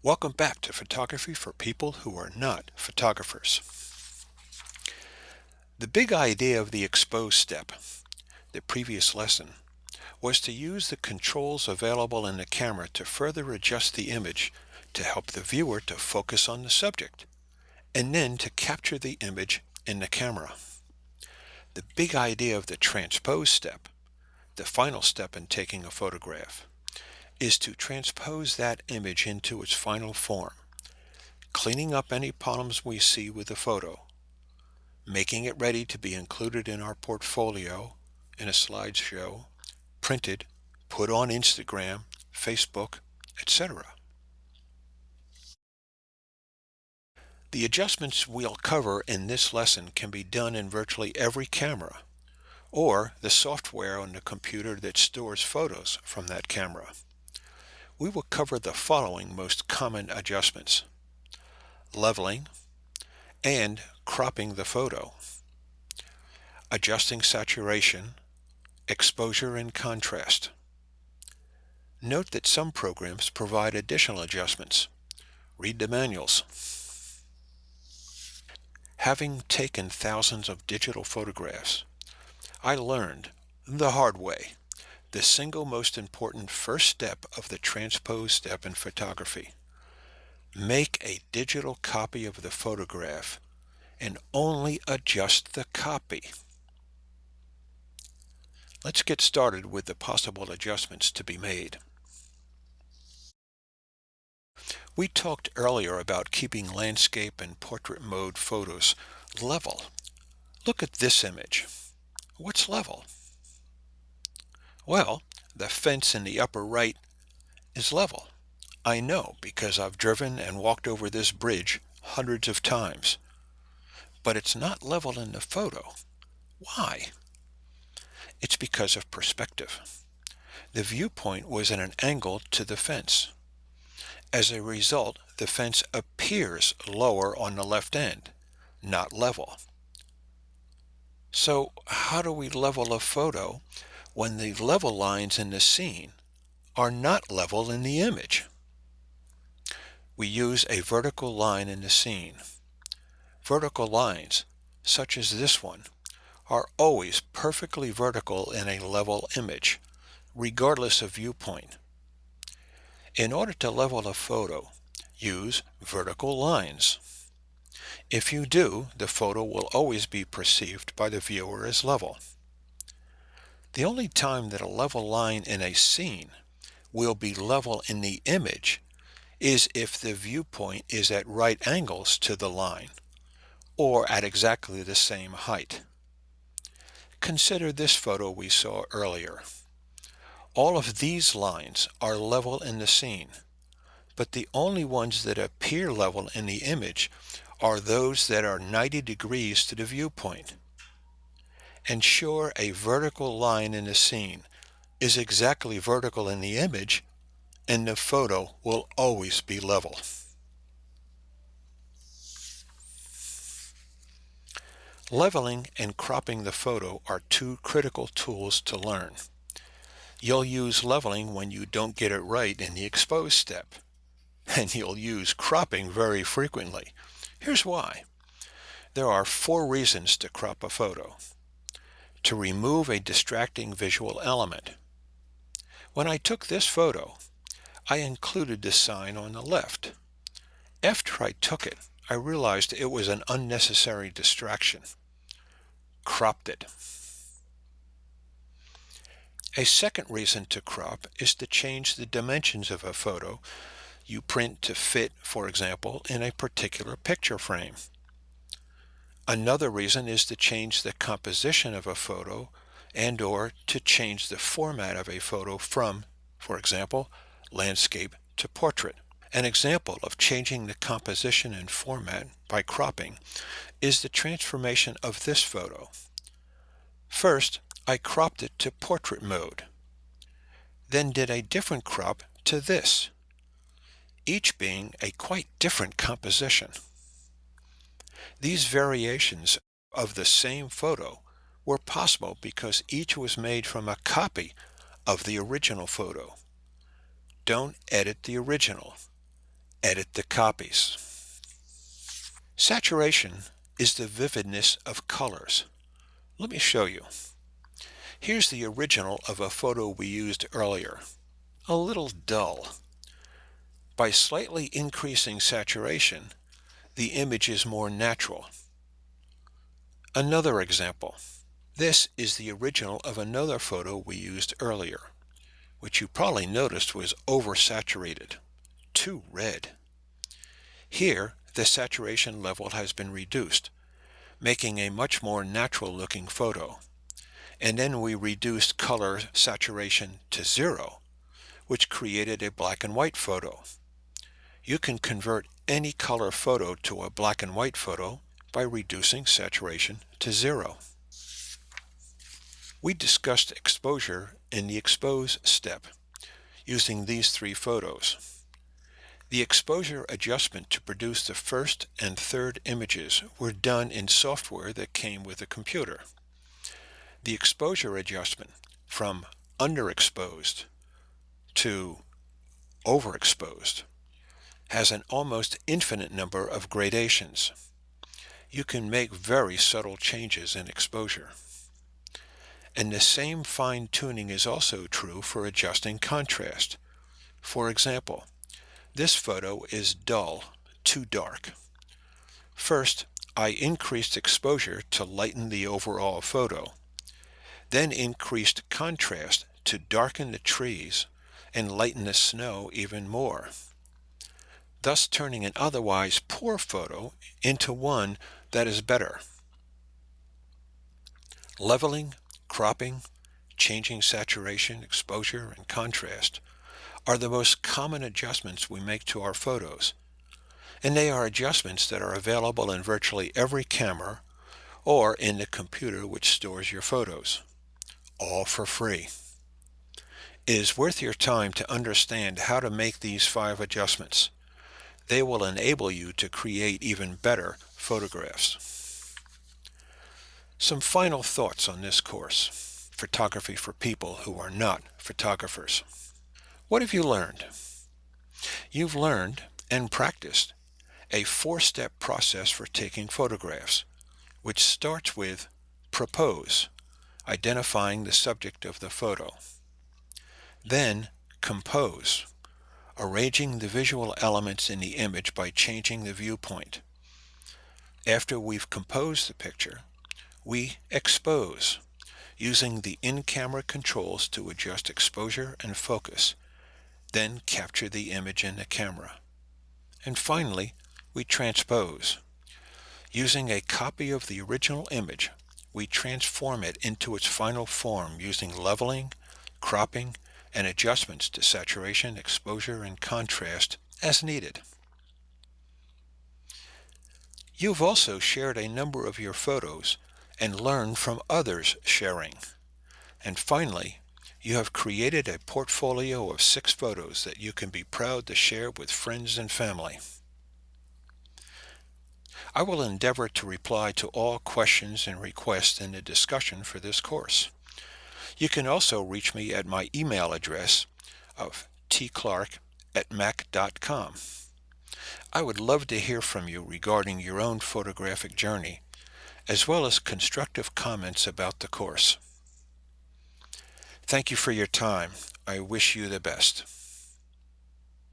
Welcome back to Photography for People Who Are Not Photographers. The big idea of the expose step, the previous lesson, was to use the controls available in the camera to further adjust the image to help the viewer to focus on the subject, and then to capture the image in the camera. The big idea of the transpose step, the final step in taking a photograph, is to transpose that image into its final form, cleaning up any problems we see with the photo, making it ready to be included in our portfolio, in a slideshow, printed, put on Instagram, Facebook, etc. The adjustments we'll cover in this lesson can be done in virtually every camera, or the software on the computer that stores photos from that camera. We will cover the following most common adjustments: leveling and cropping the photo, adjusting saturation, exposure and contrast. Note that some programs provide additional adjustments. Read the manuals. Having taken thousands of digital photographs, I learned the hard way the single most important first step of the transpose step in photography. Make a digital copy of the photograph and only adjust the copy. Let's get started with the possible adjustments to be made. We talked earlier about keeping landscape and portrait mode photos level. Look at this image. What's level? Well, the fence in the upper right is level. I know because I've driven and walked over this bridge hundreds of times. But it's not level in the photo. Why? It's because of perspective. The viewpoint was at an angle to the fence. As a result, the fence appears lower on the left end, not level. So how do we level a photo when the level lines in the scene are not level in the image? We use a vertical line in the scene. Vertical lines, such as this one, are always perfectly vertical in a level image, regardless of viewpoint. In order to level a photo, use vertical lines. If you do, the photo will always be perceived by the viewer as level. The only time that a level line in a scene will be level in the image is if the viewpoint is at right angles to the line, or at exactly the same height. Consider this photo we saw earlier. All of these lines are level in the scene, but the only ones that appear level in the image are those that are 90 degrees to the viewpoint. Ensure a vertical line in the scene is exactly vertical in the image, and the photo will always be level. Leveling and cropping the photo are two critical tools to learn. You'll use leveling when you don't get it right in the expose step, and you'll use cropping very frequently. Here's why. There are 4 reasons to crop a photo. To remove a distracting visual element. When I took this photo, I included this sign on the left. After I took it, I realized it was an unnecessary distraction. Cropped it. A second reason to crop is to change the dimensions of a photo you print to fit, for example, in a particular picture frame. Another reason is to change the composition of a photo and/or to change the format of a photo from, for example, landscape to portrait. An example of changing the composition and format by cropping is the transformation of this photo. First, I cropped it to portrait mode, then did a different crop to this, each being a quite different composition. These variations of the same photo were possible because each was made from a copy of the original photo. Don't edit the original. Edit the copies. Saturation is the vividness of colors. Let me show you. Here's the original of a photo we used earlier. A little dull. By slightly increasing saturation, the image is more natural. Another example. This is the original of another photo we used earlier, which you probably noticed was oversaturated, too red. Here, the saturation level has been reduced, making a much more natural looking photo. And then we reduced color saturation to 0, which created a black and white photo. You can convert any color photo to a black and white photo by reducing saturation to 0. We discussed exposure in the expose step using these 3 photos. The exposure adjustment to produce the first and third images were done in software that came with the computer. The exposure adjustment from underexposed to overexposed has an almost infinite number of gradations. You can make very subtle changes in exposure. And the same fine-tuning is also true for adjusting contrast. For example, this photo is dull, too dark. First, I increased exposure to lighten the overall photo, then increased contrast to darken the trees and lighten the snow even more, thus turning an otherwise poor photo into one that is better. Leveling, cropping, changing saturation, exposure, and contrast are the most common adjustments we make to our photos, and they are adjustments that are available in virtually every camera or in the computer which stores your photos, all for free. It is worth your time to understand how to make these 5 adjustments. They will enable you to create even better photographs. Some final thoughts on this course, Photography for People Who Are Not Photographers. What have you learned? You've learned and practiced a 4-step process for taking photographs, which starts with propose, identifying the subject of the photo. Then compose, arranging the visual elements in the image by changing the viewpoint. After we've composed the picture, we expose, using the in-camera controls to adjust exposure and focus, then capture the image in the camera. And finally, we transpose. Using a copy of the original image, we transform it into its final form using leveling, cropping, and adjustments to saturation, exposure, and contrast as needed. You've also shared a number of your photos and learned from others sharing. And finally, you have created a portfolio of 6 photos that you can be proud to share with friends and family. I will endeavor to reply to all questions and requests in the discussion for this course. You can also reach me at my email address of tclark@mac.com. I would love to hear from you regarding your own photographic journey, as well as constructive comments about the course. Thank you for your time. I wish you the best.